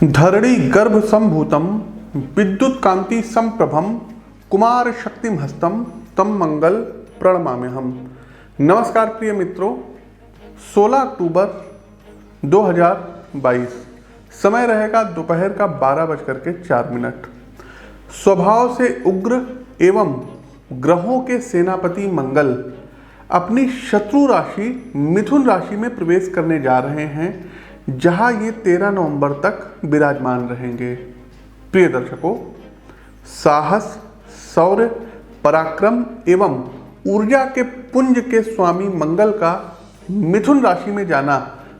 धरणी गर्भ संभूतम विद्युत कांति संप्रभम कुमार शक्तिम हस्तम तम मंगल प्रणमाम्यहम। नमस्कार प्रिय मित्रों, 16 अक्टूबर 2022 समय रहेगा दोपहर का 12:04। स्वभाव से उग्र एवं ग्रहों के सेनापति मंगल अपनी शत्रु राशि मिथुन राशि में प्रवेश करने जा रहे हैं, जहां ये 13 नवंबर तक विराजमान रहेंगे। प्रिय दर्शकों, साहस, शौर्य, पराक्रम एवं ऊर्जा के पुंज के स्वामी मंगल का मिथुन राशि में जाना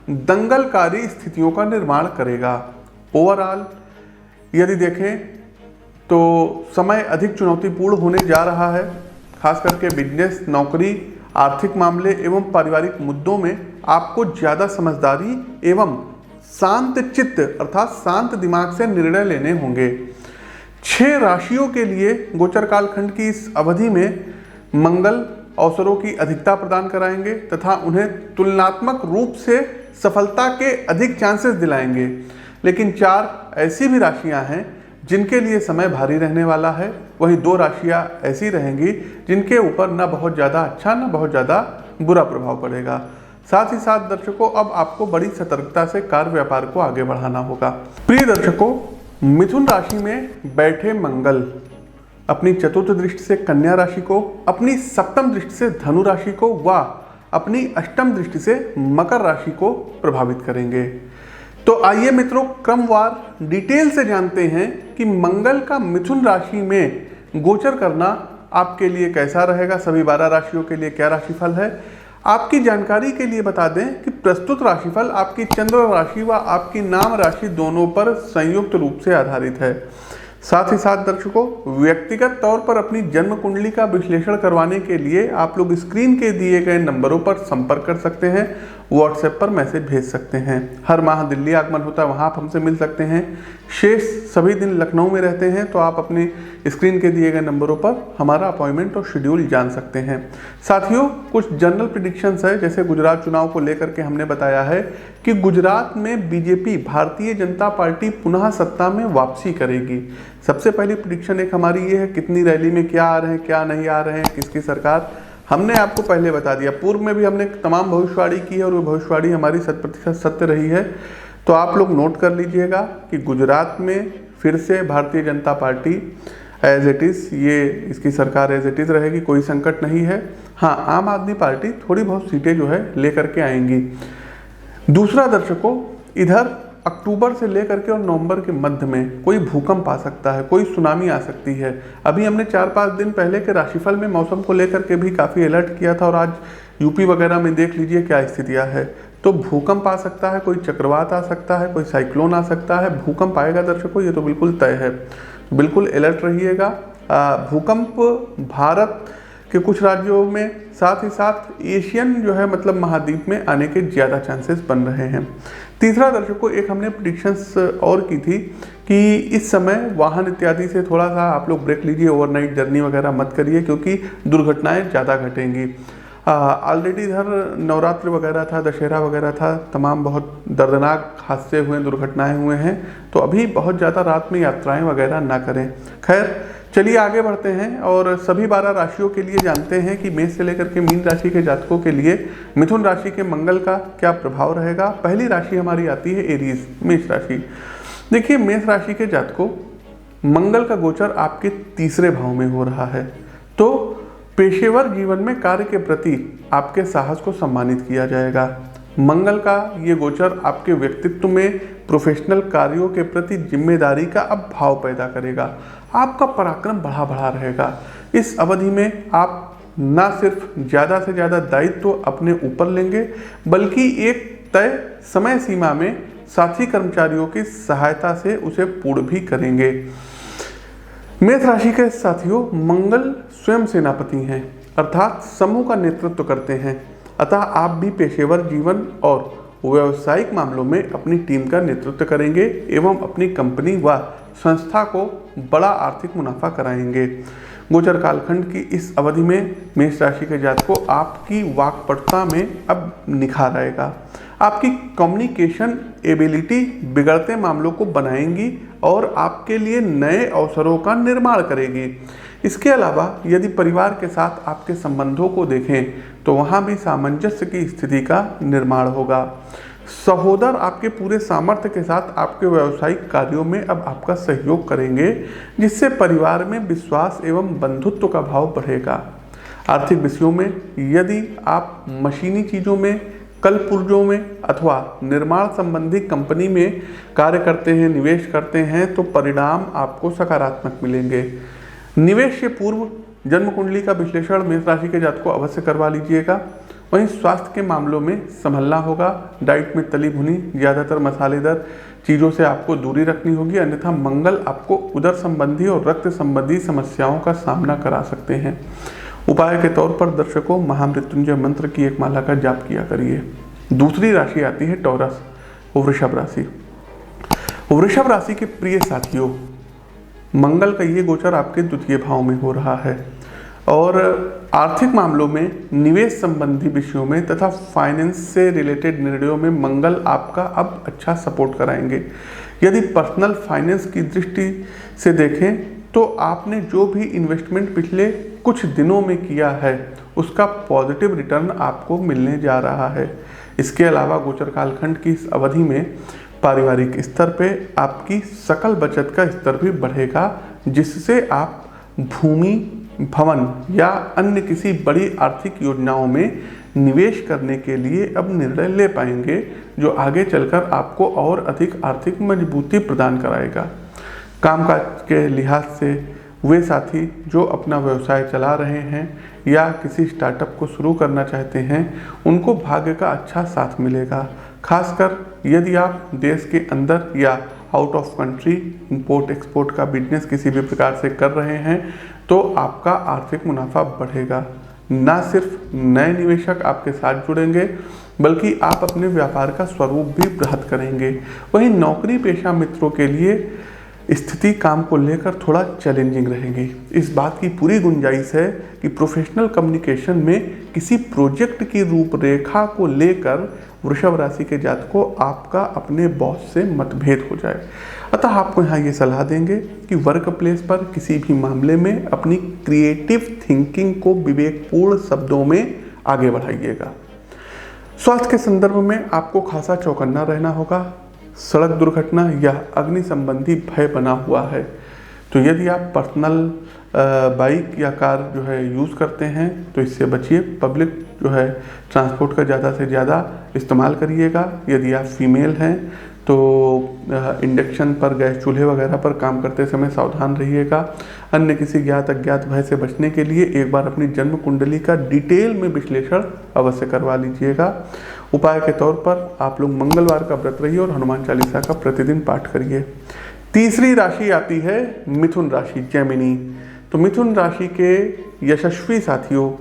दंगलकारी स्थितियों का निर्माण करेगा। ओवरऑल यदि देखें तो समय अधिक चुनौतीपूर्ण होने जा रहा है, खास करके बिजनेस, नौकरी, आर्थिक मामले एवं पारिवारिक मुद्दों में आपको ज़्यादा समझदारी एवं शांत चित्त अर्थात शांत दिमाग से निर्णय लेने होंगे। 6 राशियों के लिए गोचर कालखंड की इस अवधि में मंगल अवसरों की अधिकता प्रदान कराएंगे तथा उन्हें तुलनात्मक रूप से सफलता के अधिक चांसेस दिलाएंगे। लेकिन 4 ऐसी भी राशियां हैं जिनके लिए समय भारी रहने वाला है। वहीं 2 राशियां ऐसी रहेंगी जिनके ऊपर न बहुत ज़्यादा अच्छा न बहुत ज़्यादा बुरा प्रभाव पड़ेगा। साथ ही साथ दर्शकों, अब आपको बड़ी सतर्कता से कार्य व्यापार को आगे बढ़ाना होगा। प्रिय दर्शकों, मिथुन राशि में बैठे मंगल अपनी चतुर्थ दृष्टि से कन्या राशि को, अपनी सप्तम दृष्टि से धनु राशि को व अपनी अष्टम दृष्टि से मकर राशि को प्रभावित करेंगे। तो आइए मित्रों, क्रमवार डिटेल से जानते हैं कि मंगल का मिथुन राशि में गोचर करना आपके लिए कैसा रहेगा, सभी 12 राशियों के लिए क्या राशिफल है। आपकी जानकारी के लिए बता दें कि प्रस्तुत राशिफल आपकी चंद्र राशि व आपकी नाम राशि दोनों पर संयुक्त रूप से आधारित है। साथ ही साथ दर्शकों, व्यक्तिगत तौर पर अपनी जन्म कुंडली का विश्लेषण करवाने के लिए आप लोग स्क्रीन के दिए गए नंबरों पर संपर्क कर सकते हैं, व्हाट्सएप पर मैसेज भेज सकते हैं। हर माह दिल्ली आगमन होता है, वहाँ आप हमसे मिल सकते हैं। शेष सभी दिन लखनऊ में रहते हैं, तो आप अपनी स्क्रीन के दिए गए नंबरों पर हमारा अपॉइंटमेंट और शेड्यूल जान सकते हैं। साथियों, कुछ जनरल प्रेडिक्शंस है, जैसे गुजरात चुनाव को लेकर के हमने बताया है कि गुजरात में बीजेपी भारतीय जनता पार्टी पुनः सत्ता में वापसी करेगी। सबसे पहली प्रेडिक्शन एक हमारी ये है, कितनी रैली में क्या आ रहे हैं, क्या नहीं आ रहे हैं, किसकी सरकार, हमने आपको पहले बता दिया। पूर्व में भी हमने तमाम भविष्यवाणी की है और वो भविष्यवाणी हमारी 100% सत्य रही है। तो आप लोग नोट कर लीजिएगा कि गुजरात में फिर से Bharatiya Janata party as it is, ये इसकी सरकार एज इट इज़ रहेगी, कोई संकट नहीं है। हाँ, आम आदमी पार्टी थोड़ी बहुत सीटें जो है लेकर के आएंगी। दूसरा दर्शकों, इधर अक्टूबर से लेकर के और नवंबर के मध्य में कोई भूकंप आ सकता है, कोई सुनामी आ सकती है। अभी हमने 4-5 दिन पहले के राशिफल में मौसम को लेकर के भी काफ़ी अलर्ट किया था और आज यूपी वगैरह में देख लीजिए क्या स्थितियां है। तो भूकंप आ सकता है, कोई चक्रवात आ सकता है, कोई साइक्लोन आ सकता है, भूकंप आएगा दर्शकों, ये तो बिल्कुल तय है। बिल्कुल अलर्ट रहिएगा। भूकंप भारत के कुछ राज्यों में, साथ ही साथ एशियन जो है मतलब महाद्वीप में आने के ज़्यादा चांसेस बन रहे हैं। तीसरा दर्शकों, एक हमने प्रेडिक्शंस और की थी कि इस समय वाहन इत्यादि से थोड़ा सा आप लोग ब्रेक लीजिए, ओवरनाइट जर्नी वगैरह मत करिए क्योंकि दुर्घटनाएं ज़्यादा घटेंगी। ऑलरेडी इधर नवरात्र वगैरह था, दशहरा वगैरह था, तमाम बहुत दर्दनाक हादसे हुए, दुर्घटनाएं हुए हैं। तो अभी बहुत ज़्यादा रात में यात्राएं वगैरह ना करें। खैर, चलिए आगे बढ़ते हैं और सभी 12 राशियों के लिए जानते हैं कि मेष से लेकर के मीन राशि के जातकों के लिए मिथुन राशि के मंगल का क्या प्रभाव रहेगा। पहली राशि हमारी आती है एरीज, मेष राशि। देखिए, मेष राशि के जातकों, मंगल का गोचर आपके 3रे भाव में हो रहा है, तो पेशेवर जीवन में कार्य के प्रति आपके साहस को सम्मानित किया जाएगा। मंगल का ये गोचर आपके व्यक्तित्व में प्रोफेशनल कार्यों के प्रति जिम्मेदारी का अब भाव पैदा करेगा। आपका पराक्रम बढ़ा रहेगा। इस अवधि में आप न सिर्फ ज़्यादा से ज़्यादा दायित्व अपने ऊपर लेंगे, बल्कि एक तय समय सीमा में साथी कर्मचारियों की सहायता से उसे पूर्ण भी करेंगे। मेष राशि के साथियों, मंगल स्वयं सेनापति हैं, अर्थात समूह का नेतृत्व करते हैं। अतः आप भी पेशेवर जीवन और व्यावसायिक मामलों में अपनी टीम का नेतृत्व करेंगे एवं अपनी कंपनी व संस्था को बड़ा आर्थिक मुनाफा कराएंगे। गोचर कालखंड की इस अवधि में मेष राशि के जातकों, आपकी वाक्पटुता में अब निखार आएगा। आपकी कम्युनिकेशन एबिलिटी बिगड़ते मामलों को बनाएंगी और आपके लिए नए अवसरों का निर्माण करेगी। इसके अलावा यदि परिवार के साथ आपके संबंधों को देखें तो वहाँ भी सामंजस्य की स्थिति का निर्माण होगा। सहोदर आपके पूरे सामर्थ्य के साथ आपके व्यावसायिक कार्यों में अब आपका सहयोग करेंगे, जिससे परिवार में विश्वास एवं बंधुत्व का भाव बढ़ेगा। आर्थिक विषयों में यदि आप मशीनी चीज़ों में, कल पुर्जों में अथवा निर्माण संबंधी कंपनी में कार्य करते हैं, निवेश करते हैं, तो परिणाम आपको सकारात्मक मिलेंगे। निवेश से पूर्व जन्म कुंडली का विश्लेषण मेष राशि के जातकों अवश्य करवा लीजिएगा। वहीं स्वास्थ्य के मामलों में संभलना होगा। डाइट में तली भुनी, ज़्यादातर मसालेदार चीज़ों से आपको दूरी रखनी होगी, अन्यथा मंगल आपको उदर संबंधी और रक्त संबंधी समस्याओं का सामना करा सकते हैं। उपाय के तौर पर दर्शकों, महामृत्युंजय मंत्र की एक माला का जाप किया करिए। दूसरी राशि आती है टॉरस, वृषभ राशि। वृषभ राशि के प्रिय साथियों, मंगल का ये गोचर आपके द्वितीय भाव में हो रहा है और आर्थिक मामलों में, निवेश संबंधी विषयों में तथा फाइनेंस से रिलेटेड निर्णयों में मंगल आपका अब अच्छा सपोर्ट कराएंगे। यदि पर्सनल फाइनेंस की दृष्टि से देखें तो आपने जो भी इन्वेस्टमेंट पिछले कुछ दिनों में किया है उसका पॉजिटिव रिटर्न आपको मिलने जा रहा है। इसके अलावा गोचर कालखंड की इस अवधि में पारिवारिक स्तर पे आपकी सकल बचत का स्तर भी बढ़ेगा, जिससे आप भूमि, भवन या अन्य किसी बड़ी आर्थिक योजनाओं में निवेश करने के लिए अब निर्णय ले पाएंगे, जो आगे चलकर आपको और अधिक आर्थिक मजबूती प्रदान कराएगा। कामकाज के लिहाज से वे साथी जो अपना व्यवसाय चला रहे हैं या किसी स्टार्टअप को शुरू करना चाहते हैं, उनको भाग्य का अच्छा साथ मिलेगा। खासकर यदि आप देश के अंदर या out of country import export का बिजनेस किसी भी प्रकार से कर रहे हैं तो आपका आर्थिक मुनाफा बढ़ेगा। न सिर्फ नए निवेशक आपके साथ जुड़ेंगे बल्कि आप अपने व्यापार का स्वरूप भी बृहद करेंगे। वहीं नौकरी पेशा मित्रों के लिए स्थिति काम को लेकर थोड़ा चैलेंजिंग रहेगी। इस बात की पूरी गुंजाइश है कि प्रोफेशनल कम्युनिकेशन में किसी प्रोजेक्ट की रूपरेखा को लेकर वृषभ राशि के जातकों आपका अपने बॉस से मतभेद हो जाए। अतः आपको यहाँ ये सलाह देंगे कि वर्क प्लेस पर किसी भी मामले में अपनी क्रिएटिव थिंकिंग को विवेकपूर्ण शब्दों में आगे बढ़ाइएगा। स्वास्थ्य के संदर्भ में आपको खासा चौकन्ना रहना होगा। सड़क दुर्घटना या अग्नि संबंधी भय बना हुआ है, तो यदि आप पर्सनल बाइक या कार जो है यूज़ करते हैं तो इससे बचिए। पब्लिक जो है ट्रांसपोर्ट का ज़्यादा से ज़्यादा इस्तेमाल करिएगा। यदि आप फीमेल हैं तो इंडक्शन पर, गैस चूल्हे वगैरह पर काम करते समय सावधान रहिएगा। अन्य किसी ज्ञात अज्ञात भय से बचने के लिए एक बार अपनी जन्म कुंडली का डिटेल में विश्लेषण अवश्य करवा लीजिएगा। उपाय के तौर पर आप लोग मंगलवार का व्रत रहिए और हनुमान चालीसा का प्रतिदिन पाठ करिए। तीसरी राशि आती है मिथुन राशि, जेमिनी। तो मिथुन राशि के यशस्वी साथियों,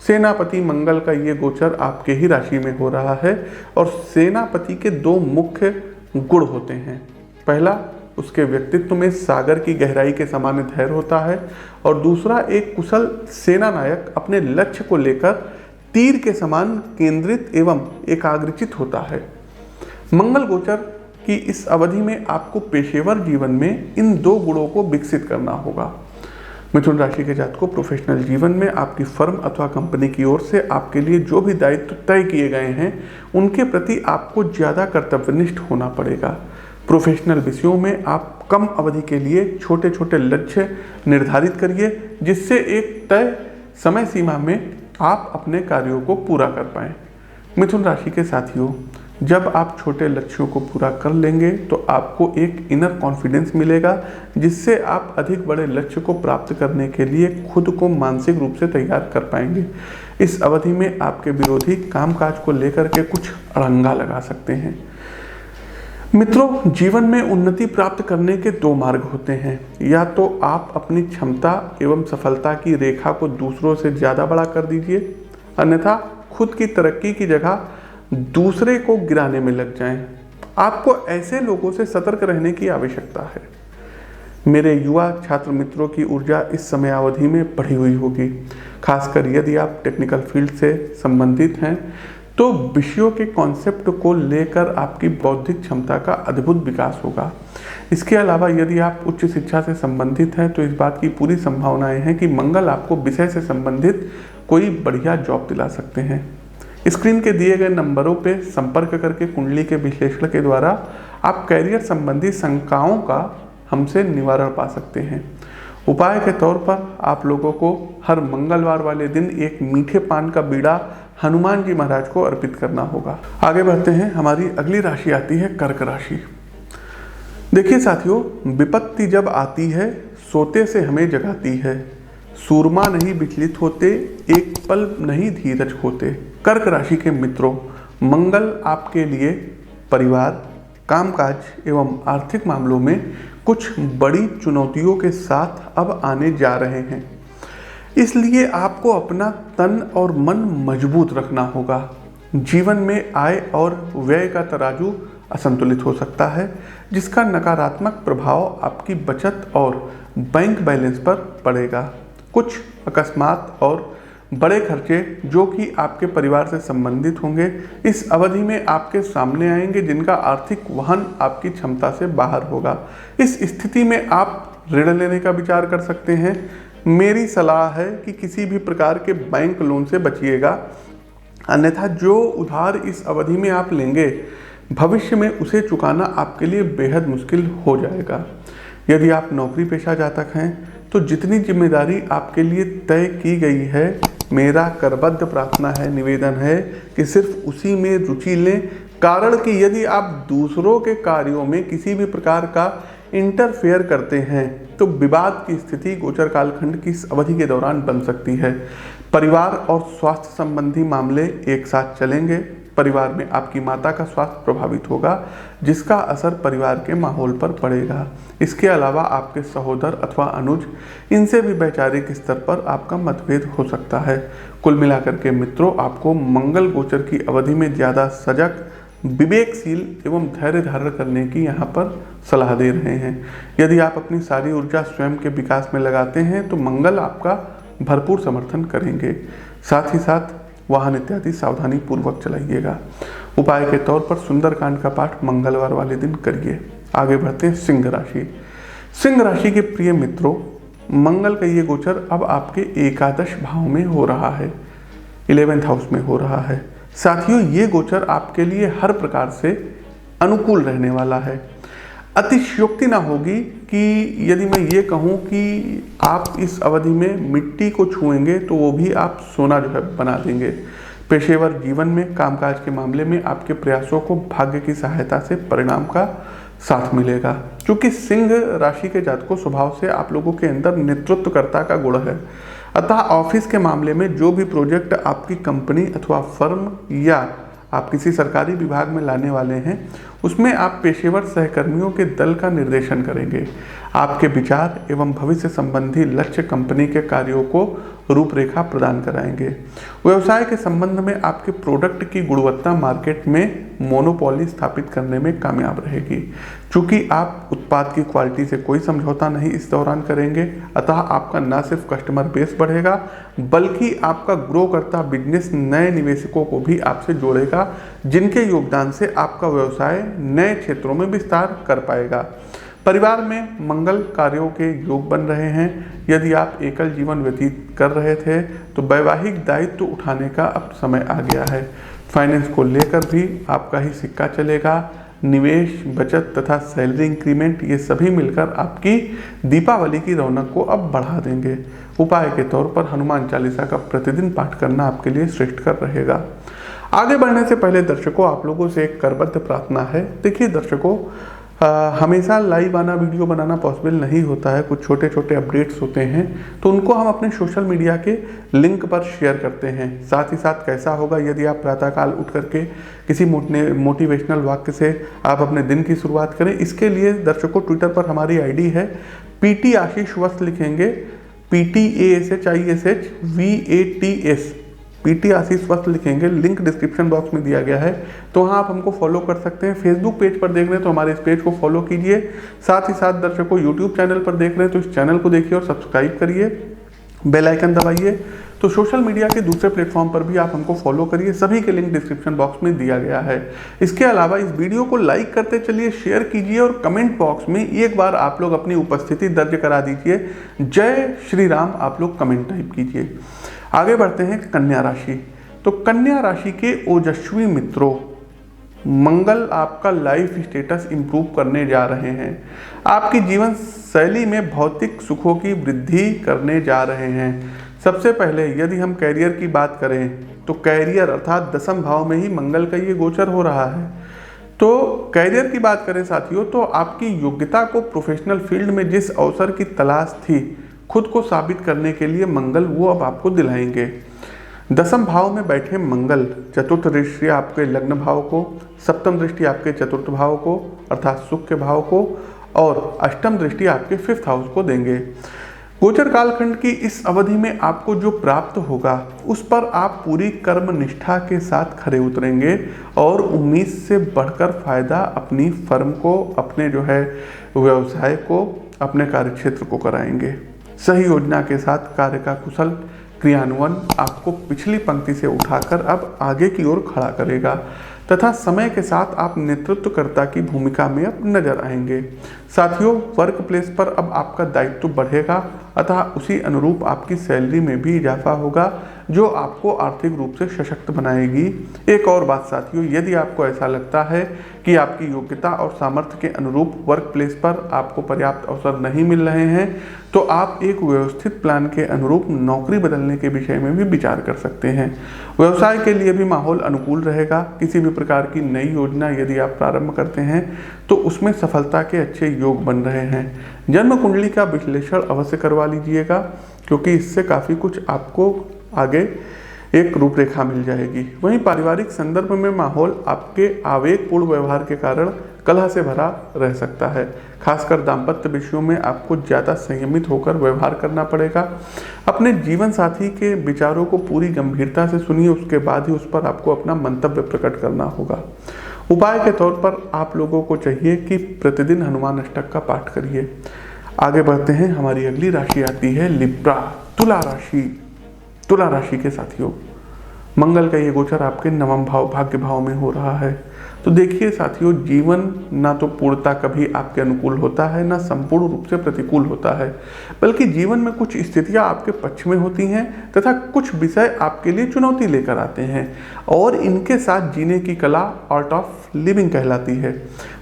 सेनापति मंगल का ये गोचर आपके ही राशि में हो रहा है और सेनापति के दो मुख्य गुण होते हैं। पहला, उसके व्यक्तित्व में सागर की गहराई के समान धैर्य होता है और दूसरा, एक कुशल सेना नायक अपने लक्ष्य को लेकर तीर के समान केंद्रित एवं एकाग्रचित होता है। मंगल गोचर की इस अवधि में आपको पेशेवर जीवन में इन दो गुणों को विकसित करना होगा। मिथुन राशि के जातकों, प्रोफेशनल जीवन में आपकी फर्म अथवा कंपनी की ओर से आपके लिए जो भी दायित्व तय किए गए हैं उनके प्रति आपको ज़्यादा कर्तव्यनिष्ठ होना पड़ेगा। प्रोफेशनल विषयों में आप कम अवधि के लिए छोटे छोटे लक्ष्य निर्धारित करिए, जिससे एक तय समय सीमा में आप अपने कार्यों को पूरा कर पाएँ। मिथुन राशि के साथियों, जब आप छोटे लक्ष्यों को पूरा कर लेंगे तो आपको एक इनर कॉन्फिडेंस मिलेगा, जिससे आप अधिक बड़े लक्ष्य को प्राप्त करने के लिए खुद को मानसिक रूप से तैयार कर पाएंगे। इस अवधि में आपके विरोधी कामकाज को लेकर के कुछ अड़ंगा लगा सकते हैं। मित्रों, जीवन में उन्नति प्राप्त करने के दो मार्ग होते हैं। या तो आप अपनी क्षमता एवं सफलता की रेखा को दूसरों से ज़्यादा बड़ा कर दीजिए, अन्यथा खुद की तरक्की की जगह दूसरे को गिराने में लग जाएं। आपको ऐसे लोगों से सतर्क रहने की आवश्यकता है। मेरे युवा छात्र मित्रों की ऊर्जा इस समय अवधि में बढ़ी हुई होगी। खासकर यदि आप टेक्निकल फील्ड से संबंधित हैं तो विषयों के कॉन्सेप्ट को लेकर आपकी बौद्धिक क्षमता का अद्भुत विकास होगा। इसके अलावा यदि आप उच्च शिक्षा से संबंधित हैं तो इस बात की पूरी संभावनाएं हैं कि मंगल आपको विषय से संबंधित कोई बढ़िया जॉब दिला सकते हैं। स्क्रीन के दिए गए नंबरों पे संपर्क करके कुंडली के विश्लेषण के द्वारा आप कैरियर संबंधी शंकाओं का हमसे निवारण पा सकते हैं। उपाय के तौर पर आप लोगों को हर मंगलवार वाले दिन एक मीठे पान का बीड़ा हनुमान जी महाराज को अर्पित करना होगा। आगे बढ़ते हैं, हमारी अगली राशि आती है कर्क राशि। देखिए साथियों, विपत्ति जब आती है सोते से हमें जगाती है। सूरमा नहीं विचलित होते, एक पल नहीं धीरज खोते। कर्क राशि के मित्रों, मंगल आपके लिए परिवार, कामकाज एवं आर्थिक मामलों में कुछ बड़ी चुनौतियों के साथ अब आने जा रहे हैं। इसलिए आपको अपना तन और मन मजबूत रखना होगा। जीवन में आय और व्यय का तराजू असंतुलित हो सकता है, जिसका नकारात्मक प्रभाव आपकी बचत और बैंक बैलेंस पर पड़ेगा। कुछ अकस्मात और बड़े खर्चे जो कि आपके परिवार से संबंधित होंगे इस अवधि में आपके सामने आएंगे, जिनका आर्थिक वहन आपकी क्षमता से बाहर होगा। इस स्थिति में आप ऋण लेने का विचार कर सकते हैं। मेरी सलाह है कि किसी भी प्रकार के बैंक लोन से बचिएगा, अन्यथा जो उधार इस अवधि में आप लेंगे भविष्य में उसे चुकाना आपके लिए बेहद मुश्किल हो जाएगा। यदि आप नौकरी पेशा जातक हैं तो जितनी जिम्मेदारी आपके लिए तय की गई है, मेरा करबद्ध प्रार्थना है, निवेदन है कि सिर्फ उसी में रुचि लें। कारण कि यदि आप दूसरों के कार्यों में किसी भी प्रकार का इंटरफेयर करते हैं तो विवाद की स्थिति गोचर कालखंड की इस अवधि के दौरान बन सकती है। परिवार और स्वास्थ्य संबंधी मामले एक साथ चलेंगे। परिवार में आपकी माता का स्वास्थ्य प्रभावित होगा, जिसका असर परिवार के माहौल पर पड़ेगा। इसके अलावा आपके सहोदर अथवा अनुज, इनसे भी वैचारिक स्तर पर आपका मतभेद हो सकता है। कुल मिलाकर के मित्रों, आपको मंगल गोचर की अवधि में ज़्यादा सजग, विवेकशील एवं धैर्य धारण करने की यहाँ पर सलाह दे रहे हैं। यदि आप अपनी सारी ऊर्जा स्वयं के विकास में लगाते हैं तो मंगल आपका भरपूर समर्थन करेंगे। साथ ही साथ वाहन इत्यादि सावधानी पूर्वक चलाइएगा। उपाय के तौर पर सुंदरकांड का पाठ मंगलवार वाले दिन करिए। आगे बढ़ते हैं सिंह राशि। सिंह राशि के प्रिय मित्रों, मंगल का ये गोचर अब आपके एकादश भाव में हो रहा है, 11th हाउस में हो रहा है। साथियों, ये गोचर आपके लिए हर प्रकार से अनुकूल रहने वाला है। अतिशयोक्ति ना होगी कि यदि मैं ये कहूँ कि आप इस अवधि में मिट्टी को छुएंगे तो वो भी आप सोना जो है बना देंगे। पेशेवर जीवन में, कामकाज के मामले में आपके प्रयासों को भाग्य की सहायता से परिणाम का साथ मिलेगा। क्योंकि सिंह राशि के जातकों स्वभाव से आप लोगों के अंदर नेतृत्वकर्ता का गुण है, अतः ऑफिस के मामले में जो भी प्रोजेक्ट आपकी कंपनी अथवा फर्म या आप किसी सरकारी विभाग में लाने वाले हैं उसमें आप पेशेवर सहकर्मियों के दल का निर्देशन करेंगे। आपके विचार एवं भविष्य संबंधी लक्ष्य कंपनी के कार्यों को रूपरेखा प्रदान कराएंगे। व्यवसाय के संबंध में आपके प्रोडक्ट की गुणवत्ता मार्केट में मोनोपोली स्थापित करने में कामयाब रहेगी। चूंकि आप उत्पाद की क्वालिटी से कोई समझौता नहीं इस दौरान करेंगे, अतः आपका न सिर्फ कस्टमर बेस बढ़ेगा बल्कि आपका ग्रो करता बिजनेस नए निवेशकों को भी आपसे जोड़ेगा, जिनके योगदान से आपका व्यवसाय नए क्षेत्रों में विस्तार कर पाएगा। परिवार में मंगल कार्यों के योग बन रहे हैं। यदि आप एकल जीवन व्यतीत कर रहे थे तो वैवाहिक दायित्व उठाने का अब समय आ गया है। फाइनेंस को लेकर भी आपका ही सिक्का चलेगा। निवेश, बचत तथा सैलरी इंक्रीमेंट, ये सभी मिलकर आपकी दीपावली की रौनक को अब बढ़ा देंगे। उपाय के तौर पर हनुमान चालीसा का प्रतिदिन पाठ करना आपके लिए श्रेष्ठकर रहेगा। आगे बढ़ने से पहले दर्शकों, आप लोगों से एक करबद्ध प्रार्थना है। देखिए दर्शकों, हमेशा लाइव आना, वीडियो बनाना पॉसिबल नहीं होता है। कुछ छोटे छोटे अपडेट्स होते हैं तो उनको हम अपने सोशल मीडिया के लिंक पर शेयर करते हैं। साथ ही साथ कैसा होगा यदि आप प्रातःकाल उठ करके किसी मोटिवेशनल वाक्य से आप अपने दिन की शुरुआत करें। इसके लिए दर्शकों, ट्विटर पर हमारी आईडी है PT आशीष वस्त, लिखेंगे PTASHISHVATS, PT आशीष वस्त लिखेंगे। लिंक डिस्क्रिप्शन बॉक्स में दिया गया है, तो वहाँ आप हमको फॉलो कर सकते हैं। फेसबुक पेज पर देख रहे हैं तो हमारे इस पेज को फॉलो कीजिए। साथ ही साथ दर्शकों, यूट्यूब चैनल पर देख रहे हैं तो इस चैनल को देखिए और सब्सक्राइब करिए, बेल आइकन दबाइए। तो सोशल मीडिया के दूसरे प्लेटफॉर्म पर भी आप हमको फॉलो करिए, सभी के लिंक डिस्क्रिप्शन बॉक्स में दिया गया है। इसके अलावा इस वीडियो को लाइक करते चलिए, शेयर कीजिए और कमेंट बॉक्स में एक बार आप लोग अपनी उपस्थिति दर्ज करा दीजिए। जय श्री राम आप लोग कमेंट टाइप कीजिए। आगे बढ़ते हैं कन्या राशि। तो कन्या राशि के ओजस्वी मित्रों, मंगल आपका लाइफ स्टेटस इंप्रूव करने जा रहे हैं। आपकी जीवन शैली में भौतिक सुखों की वृद्धि करने जा रहे हैं। सबसे पहले यदि हम कैरियर की बात करें तो कैरियर अर्थात दसम भाव में ही मंगल का ये गोचर हो रहा है। तो कैरियर की बात करें साथियों, तो आपकी योग्यता को प्रोफेशनल फील्ड में जिस अवसर की तलाश थी, खुद को साबित करने के लिए मंगल वो अब आपको दिलाएंगे। दसम भाव में बैठे मंगल चतुर्थ दृष्टि आपके लग्न भाव को, सप्तम दृष्टि आपके चतुर्थ भाव को अर्थात सुख के भाव को और अष्टम दृष्टि आपके फिफ्थ हाउस को देंगे। गोचर कालखंड की इस अवधि में आपको जो प्राप्त होगा उस पर आप पूरी कर्म निष्ठा के साथ खरे उतरेंगे और उम्मीद से बढ़कर फायदा अपनी फर्म को, अपने जो है व्यवसाय को, अपने कार्यक्षेत्र को कराएंगे। सही योजना के साथ कार्य का कुशल क्रियान्वयन आपको पिछली पंक्ति से उठाकर अब आगे की ओर खड़ा करेगा तथा समय के साथ आप नेतृत्वकर्ता की भूमिका में अब नजर आएंगे। साथियों, वर्क प्लेस पर अब आपका दायित्व बढ़ेगा अतः उसी अनुरूप आपकी सैलरी में भी इजाफा होगा जो आपको आर्थिक रूप से सशक्त बनाएगी। एक और बात साथियों, यदि आपको ऐसा लगता है कि आपकी योग्यता और सामर्थ्य के अनुरूप वर्क प्लेस पर आपको पर्याप्त अवसर नहीं मिल रहे हैं तो आप एक व्यवस्थित प्लान के अनुरूप नौकरी बदलने के विषय में भी विचार कर सकते हैं। व्यवसाय के लिए भी माहौल अनुकूल रहेगा। किसी भी प्रकार की नई योजना यदि आप प्रारंभ करते हैं तो उसमें सफलता के अच्छे योग बन रहे हैं। जन्म कुंडली का विश्लेषण अवश्य करवा लीजिएगा क्योंकि इससे काफ़ी कुछ आपको आगे एक रूपरेखा मिल जाएगी। वहीं पारिवारिक संदर्भ में माहौल आपके आवेगपूर्ण व्यवहार के कारण कलह से भरा रह सकता है। खासकर दाम्पत्य विषयों में आपको ज़्यादा संयमित होकर व्यवहार करना पड़ेगा। अपने जीवन साथी के विचारों को पूरी गंभीरता से सुनिए, उसके बाद ही उस पर आपको अपना मंतव्य प्रकट करना होगा। उपाय के तौर पर आप लोगों को चाहिए कि प्रतिदिन हनुमान अष्टक का पाठ करिए। आगे बढ़ते हैं, हमारी अगली राशि आती है लिब्रा, तुला राशि। तुला राशि के साथियों, मंगल का ये गोचर आपके नवम भाव भाग्य भाव में हो रहा है। तो देखिए साथियों, जीवन ना तो पूर्णता कभी आपके अनुकूल होता है ना संपूर्ण रूप से प्रतिकूल होता है, बल्कि जीवन में कुछ स्थितियां आपके पक्ष में होती हैं तथा कुछ विषय आपके लिए चुनौती लेकर आते हैं और इनके साथ जीने की कला आर्ट ऑफ लिविंग कहलाती है।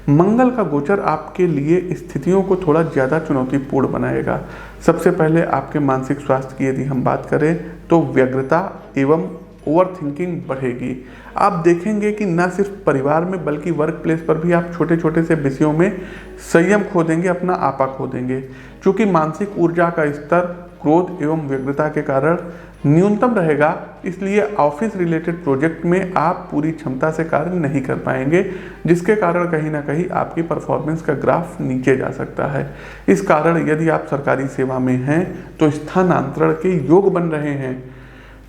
मंगल का गोचर आपके लिए स्थितियों को थोड़ा ज़्यादा चुनौतीपूर्ण बनाएगा। सबसे पहले आपके मानसिक स्वास्थ्य की यदि हम बात करें तो व्यग्रता एवं ओवर थिंकिंग बढ़ेगी। आप देखेंगे कि न सिर्फ परिवार में बल्कि वर्क प्लेस पर भी आप छोटे छोटे से विषयों में संयम खो देंगे, अपना आपा खो देंगे। चूँकि मानसिक ऊर्जा का स्तर क्रोध एवं व्यग्रता के कारण न्यूनतम रहेगा, इसलिए ऑफिस रिलेटेड प्रोजेक्ट में आप पूरी क्षमता से कार्य नहीं कर पाएंगे, जिसके कारण कहीं ना कहीं आपकी परफॉर्मेंस का ग्राफ नीचे जा सकता है। इस कारण यदि आप सरकारी सेवा में हैं तो स्थानांतरण के योग बन रहे हैं,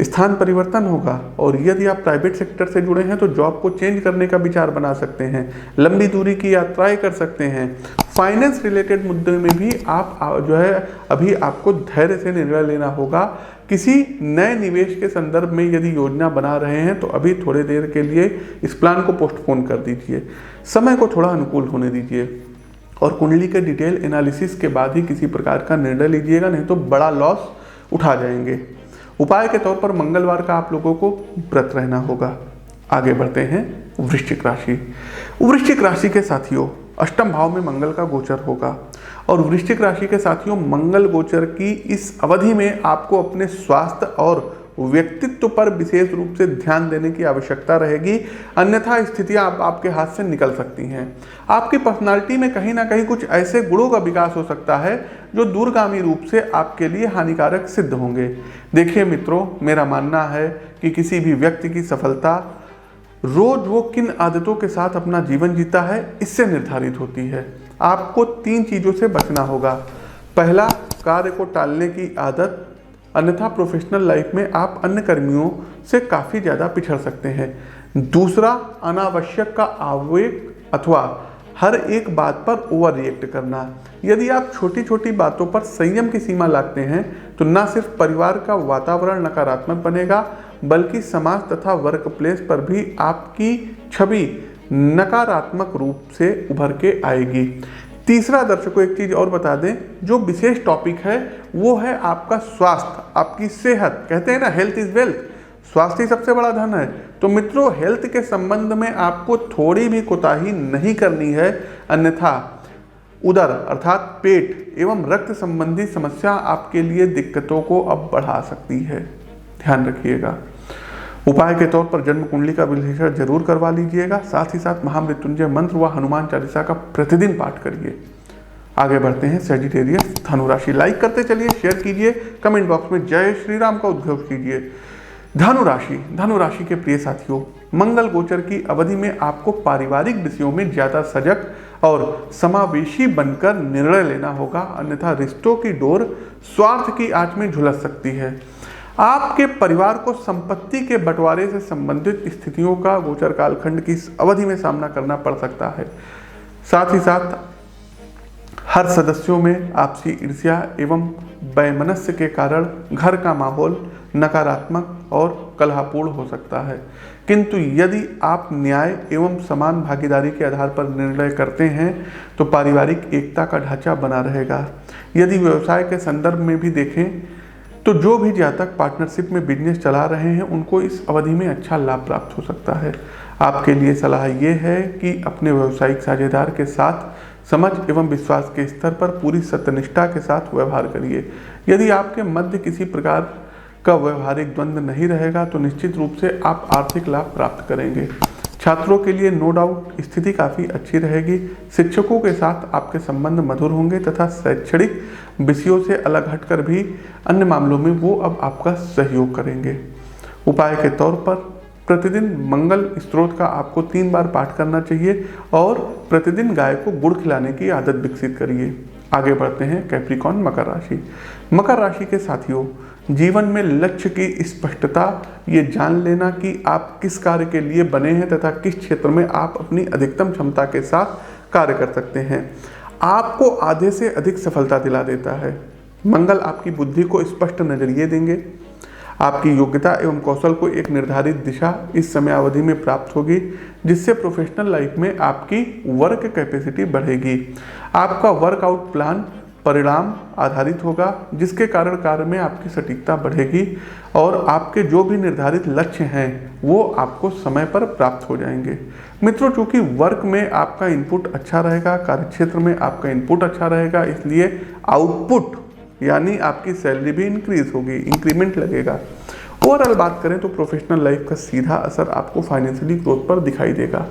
स्थान परिवर्तन होगा। और यदि आप प्राइवेट सेक्टर से जुड़े हैं तो जॉब को चेंज करने का विचार बना सकते हैं, लंबी दूरी की यात्राएं कर सकते हैं। फाइनेंस रिलेटेड मुद्दे में भी आप जो है अभी आपको धैर्य से निर्णय लेना होगा। किसी नए निवेश के संदर्भ में यदि योजना बना रहे हैं तो अभी थोड़ी देर के लिए इस प्लान को पोस्टपोन कर दीजिए, समय को थोड़ा अनुकूल होने दीजिए और कुंडली के डिटेल एनालिसिस के बाद ही किसी प्रकार का निर्णय लीजिएगा, नहीं तो बड़ा लॉस उठा जाएंगे। उपाय के तौर पर मंगलवार का आप लोगों को व्रत रहना होगा। आगे बढ़ते हैं वृश्चिक राशि। वृश्चिक राशि के साथियों, अष्टम भाव में मंगल का गोचर होगा और वृश्चिक राशि के साथियों, मंगल गोचर की इस अवधि में आपको अपने स्वास्थ्य और व्यक्तित्व पर विशेष रूप से ध्यान देने की आवश्यकता रहेगी, अन्यथा स्थितियां आपके हाथ से निकल सकती हैं। आपकी पर्सनालिटी में कहीं ना कहीं कुछ ऐसे गुणों का विकास हो सकता है जो दूरगामी रूप से आपके लिए हानिकारक सिद्ध होंगे। देखिए मित्रों, मेरा मानना है कि किसी भी व्यक्ति की सफलता रोज वो किन आदतों के साथ अपना जीवन जीता है इससे निर्धारित होती है। आपको 3 चीज़ों से बचना होगा। पहला, कार्य को टालने की आदत, अन्यथा प्रोफेशनल लाइफ में आप अन्य कर्मियों से काफ़ी ज़्यादा पिछड़ सकते हैं। दूसरा, अनावश्यक का आवेग अथवा हर एक बात पर ओवर रिएक्ट करना। यदि आप छोटी छोटी बातों पर संयम की सीमा लाते हैं तो न सिर्फ परिवार का वातावरण नकारात्मक बनेगा बल्कि समाज तथा वर्क प्लेस पर भी आपकी छवि नकारात्मक रूप से उभर के आएगी। तीसरा, दर्शकों एक चीज और बता दें, जो विशेष टॉपिक है वो है आपका स्वास्थ्य, आपकी सेहत। कहते हैं ना, हेल्थ इज वेल्थ, स्वास्थ्य ही सबसे बड़ा धन है। तो मित्रों, हेल्थ के संबंध में आपको थोड़ी भी कोताही नहीं करनी है, अन्यथा उदर अर्थात पेट एवं रक्त संबंधी समस्या आपके लिए दिक्कतों को अब बढ़ा सकती है, ध्यान रखिएगा। उपाय के तौर पर जन्म कुंडली का विश्लेषण जरूर करवा लीजिएगा। साथ ही साथ महामृत्युंजय मंत्र व हनुमान चालीसा का प्रतिदिन पाठ करिए। आगे बढ़ते हैं सेजिटेरियस धनुराशि। लाइक करते चलिए, शेयर कीजिए, कमेंट बॉक्स में जय श्री राम का उद्घोष कीजिए। धनुराशि के प्रिय साथियों, मंगल गोचर की अवधि में आपको पारिवारिक विषयों में ज्यादा सजग और समावेशी बनकर निर्णय लेना होगा, अन्यथा रिश्तों की डोर स्वार्थ की आंच में झुलस सकती है। आपके परिवार को संपत्ति के बंटवारे से संबंधित स्थितियों का गोचर कालखंड की इस अवधि में सामना करना पड़ सकता है। साथ ही साथ हर सदस्यों में आपसी ईर्ष्या एवं वैमनस्य के कारण घर का माहौल नकारात्मक और कलहपूर्ण हो सकता है। किंतु यदि आप न्याय एवं समान भागीदारी के आधार पर निर्णय करते हैं तो पारिवारिक एकता का ढांचा बना रहेगा। यदि व्यवसाय के संदर्भ में भी देखें तो जो भी जातक पार्टनरशिप में बिजनेस चला रहे हैं उनको इस अवधि में अच्छा लाभ प्राप्त हो सकता है। आपके लिए सलाह ये है कि अपने व्यावसायिक साझेदार के साथ समझ एवं विश्वास के स्तर पर पूरी सत्यनिष्ठा के साथ व्यवहार करिए। यदि आपके मध्य किसी प्रकार का व्यवहारिक द्वंद्व नहीं रहेगा तो निश्चित रूप से आप आर्थिक लाभ प्राप्त करेंगे। छात्रों के लिए नो डाउट स्थिति काफ़ी अच्छी रहेगी। शिक्षकों के साथ आपके संबंध मधुर होंगे तथा शैक्षणिक विषयों से अलग हटकर भी अन्य मामलों में वो अब आपका सहयोग करेंगे। उपाय के तौर पर प्रतिदिन मंगल स्त्रोत का आपको 3 बार पाठ करना चाहिए और प्रतिदिन गाय को गुड़ खिलाने की आदत विकसित करिए। आगे बढ़ते हैं कैप्रिकॉर्न मकर राशि। मकर राशि के साथियों, जीवन में लक्ष्य की स्पष्टता, ये जान लेना कि आप किस कार्य के लिए बने हैं तथा किस क्षेत्र में आप अपनी अधिकतम क्षमता के साथ कार्य कर सकते हैं, आपको आधे से अधिक सफलता दिला देता है। मंगल आपकी बुद्धि को स्पष्ट नजरिए देंगे। आपकी योग्यता एवं कौशल को एक निर्धारित दिशा इस समय अवधि में प्राप्त होगी, जिससे प्रोफेशनल लाइफ में आपकी वर्क कैपेसिटी बढ़ेगी। आपका वर्कआउट प्लान परिणाम आधारित होगा, जिसके कारण कार्य में आपकी सटीकता बढ़ेगी और आपके जो भी निर्धारित लक्ष्य हैं वो आपको समय पर प्राप्त हो जाएंगे। मित्रों, चूंकि वर्क में आपका इनपुट अच्छा रहेगा, कार्यक्षेत्र में आपका इनपुट अच्छा रहेगा, इसलिए आउटपुट यानी आपकी सैलरी भी इंक्रीज होगी, इंक्रीमेंट लगेगा। ओवरऑल बात करें तो प्रोफेशनल लाइफ का सीधा असर आपको फाइनेंशियली ग्रोथ पर दिखाई देगा।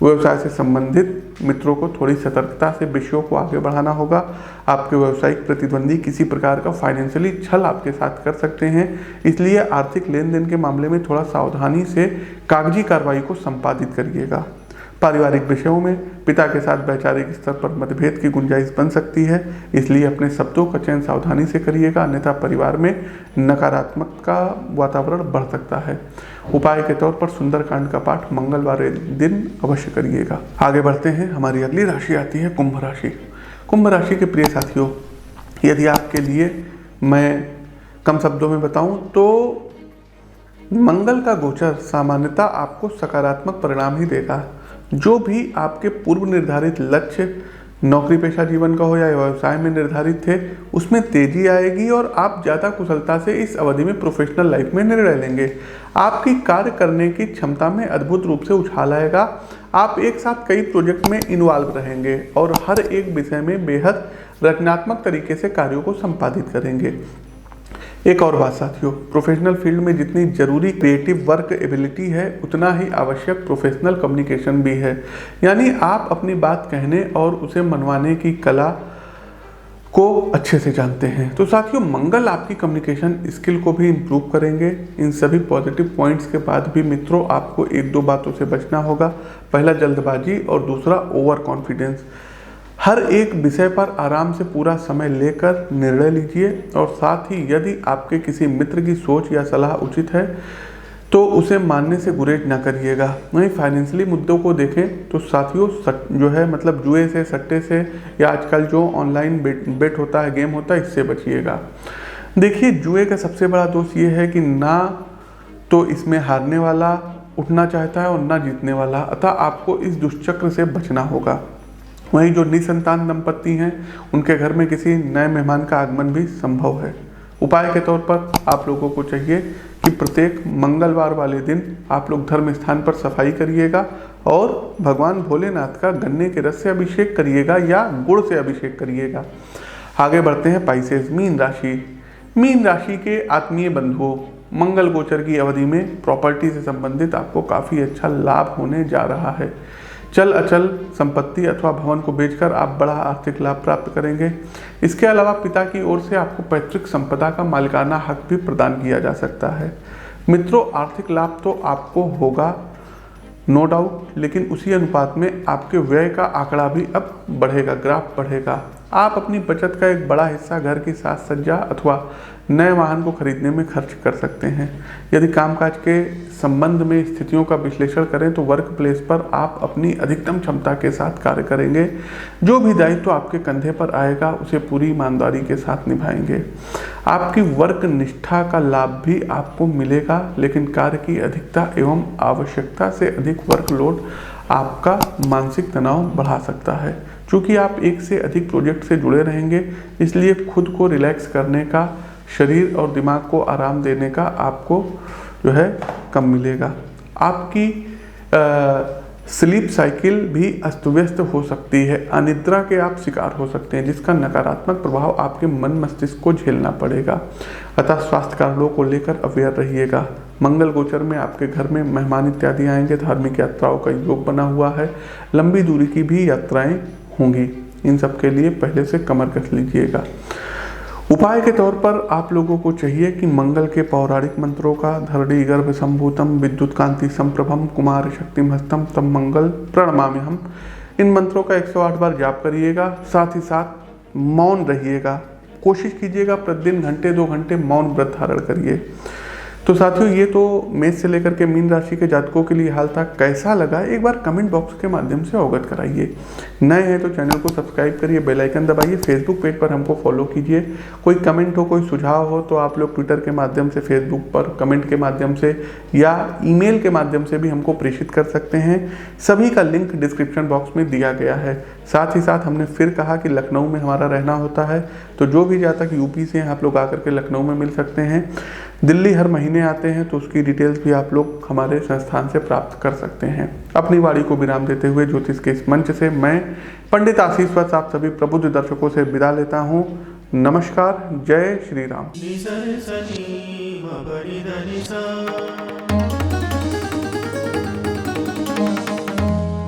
व्यवसाय से संबंधित मित्रों को थोड़ी सतर्कता से विषयों को आगे बढ़ाना होगा। आपके व्यावसायिक प्रतिद्वंदी किसी प्रकार का फाइनेंशियली छल आपके साथ कर सकते हैं, इसलिए आर्थिक लेन देन के मामले में थोड़ा सावधानी से कागजी कार्रवाई को संपादित करिएगा। पारिवारिक विषयों में पिता के साथ वैचारिक स्तर पर मतभेद की गुंजाइश बन सकती है, इसलिए अपने शब्दों का चयन सावधानी से करिएगा, अन्यथा परिवार में नकारात्मक का वातावरण बढ़ सकता है। उपाय के तौर पर सुंदरकांड का पाठ मंगलवार दिन अवश्य करिएगा। आगे बढ़ते हैं, हमारी अगली राशि आती है कुंभ राशि। कुंभ राशि के प्रिय साथियों, यदि आपके लिए मैं कम शब्दों में बताऊं तो मंगल का गोचर सामान्यतः आपको सकारात्मक परिणाम ही देगा। जो भी आपके पूर्व निर्धारित लक्ष्य नौकरी पेशा जीवन का हो या व्यवसाय में निर्धारित थे, उसमें तेजी आएगी और आप ज़्यादा कुशलता से इस अवधि में प्रोफेशनल लाइफ में निर्णय लेंगे। आपकी कार्य करने की क्षमता में अद्भुत रूप से उछाल आएगा। आप एक साथ कई प्रोजेक्ट में इन्वॉल्व रहेंगे और हर एक विषय में बेहद रचनात्मक तरीके से कार्यों को संपादित करेंगे। एक और बात साथियों, प्रोफेशनल फील्ड में जितनी जरूरी क्रिएटिव वर्क एबिलिटी है, उतना ही आवश्यक प्रोफेशनल कम्युनिकेशन भी है। यानी आप अपनी बात कहने और उसे मनवाने की कला को अच्छे से जानते हैं। तो साथियों, मंगल आपकी कम्युनिकेशन स्किल को भी इम्प्रूव करेंगे। इन सभी पॉजिटिव पॉइंट्स के बाद भी मित्रों, आपको 1-2 बातों से बचना होगा। पहला, जल्दबाजी और दूसरा, ओवर कॉन्फिडेंस। हर एक विषय पर आराम से पूरा समय लेकर निर्णय लीजिए और साथ ही यदि आपके किसी मित्र की सोच या सलाह उचित है तो उसे मानने से गुरेज ना करिएगा। वहीं फाइनेंशियली मुद्दों को देखें तो साथियों जो है मतलब जुए से, सट्टे से या आजकल जो ऑनलाइन बेट होता है, गेम होता है, इससे बचिएगा। देखिए, जुए का सबसे बड़ा दोष ये है कि ना तो इसमें हारने वाला उठना चाहता है और ना जीतने वाला, अतः आपको इस दुष्चक्र से बचना होगा। वहीं जो निसंतान दंपत्ति हैं उनके घर में किसी नए मेहमान का आगमन भी संभव है। उपाय के तौर पर आप लोगों को चाहिए कि प्रत्येक मंगलवार वाले दिन आप लोग धर्म स्थान पर सफाई करिएगा और भगवान भोलेनाथ का गन्ने के रस से अभिषेक करिएगा या गुड़ से अभिषेक करिएगा। आगे बढ़ते हैं पाइसेस, मीन राशि। मीन राशि के आत्मीय बंधुओं, मंगल गोचर की अवधि में प्रॉपर्टी से संबंधित आपको काफ़ी अच्छा लाभ होने जा रहा है। चल अचल संपत्ति अथवा भवन को बेचकर आप बड़ा आर्थिक लाभ प्राप्त करेंगे। इसके अलावा पिता की ओर से आपको पैतृक संपदा का मालिकाना हक भी प्रदान किया जा सकता है। मित्रों, आर्थिक लाभ तो आपको होगा नो डाउट, लेकिन उसी अनुपात में आपके व्यय का आंकड़ा भी अब बढ़ेगा, ग्राफ बढ़ेगा। आप अपनी बचत का एक बड़ा हिस्सा घर की साज सज्जा अथवा नए वाहन को खरीदने में खर्च कर सकते हैं। यदि कामकाज के संबंध में स्थितियों का विश्लेषण करें तो वर्क प्लेस पर आप अपनी अधिकतम क्षमता के साथ कार्य करेंगे। जो भी दायित्व आपके कंधे पर आएगा उसे पूरी ईमानदारी के साथ निभाएंगे। आपकी वर्क निष्ठा का लाभ भी आपको मिलेगा, लेकिन कार्य की अधिकता एवं आवश्यकता से अधिक वर्कलोड आपका मानसिक तनाव बढ़ा सकता है। चूँकि आप एक से अधिक प्रोजेक्ट से जुड़े रहेंगे, इसलिए खुद को रिलैक्स करने का, शरीर और दिमाग को आराम देने का आपको जो है कम मिलेगा। आपकी स्लीप साइकिल भी अस्त व्यस्त हो सकती है। अनिद्रा के आप शिकार हो सकते हैं, जिसका नकारात्मक प्रभाव आपके मन मस्तिष्क को झेलना पड़ेगा। अतः स्वास्थ्य कारणों को लेकर अवेयर रहिएगा। मंगल गोचर में आपके घर में मेहमान इत्यादि आएंगे। धार्मिक यात्राओं का योग बना हुआ है। लंबी दूरी की भी यात्राएं होंगी। इन सब के लिए पहले से कमर कस लीजिएगा। उपाय के तौर पर आप लोगों को चाहिए कि मंगल के पौराणिक मंत्रों का धरणी गर्भ संभूतम विद्युत कांति संप्रभम कुमार शक्तिम हस्तम तम मंगल प्रणमाम्यहम्, इन मंत्रों का 108 बार जाप करिएगा। साथ ही साथ मौन रहिएगा। कोशिश कीजिएगा प्रतिदिन घंटे 2 घंटे मौन व्रत धारण करिए। तो साथियों, ये तो मेष से लेकर के मीन राशि के जातकों के लिए हाल था। कैसा लगा एक बार कमेंट बॉक्स के माध्यम से अवगत कराइए। नए हैं तो चैनल को सब्सक्राइब करिए, बेल आइकन दबाइए, फेसबुक पेज पर हमको फॉलो कीजिए। कोई कमेंट हो, कोई सुझाव हो तो आप लोग ट्विटर के माध्यम से, फेसबुक पर कमेंट के माध्यम से या ईमेल के माध्यम से भी हमको प्रेषित कर सकते हैं। सभी का लिंक डिस्क्रिप्शन बॉक्स में दिया गया है। साथ ही साथ हमने फिर कहा कि लखनऊ में हमारा रहना होता है, तो जो भी जातक यूपी से हैं आप लोग आकर के लखनऊ में मिल सकते हैं। दिल्ली हर महीने आते हैं तो उसकी डिटेल्स भी आप लोग हमारे संस्थान से प्राप्त कर सकते हैं। अपनी वाणी को विराम देते हुए ज्योतिष के इस मंच से मैं पंडित आशीष वत्स आप सभी प्रबुद्ध दर्शकों से विदा लेता हूँ। नमस्कार, जय श्री राम।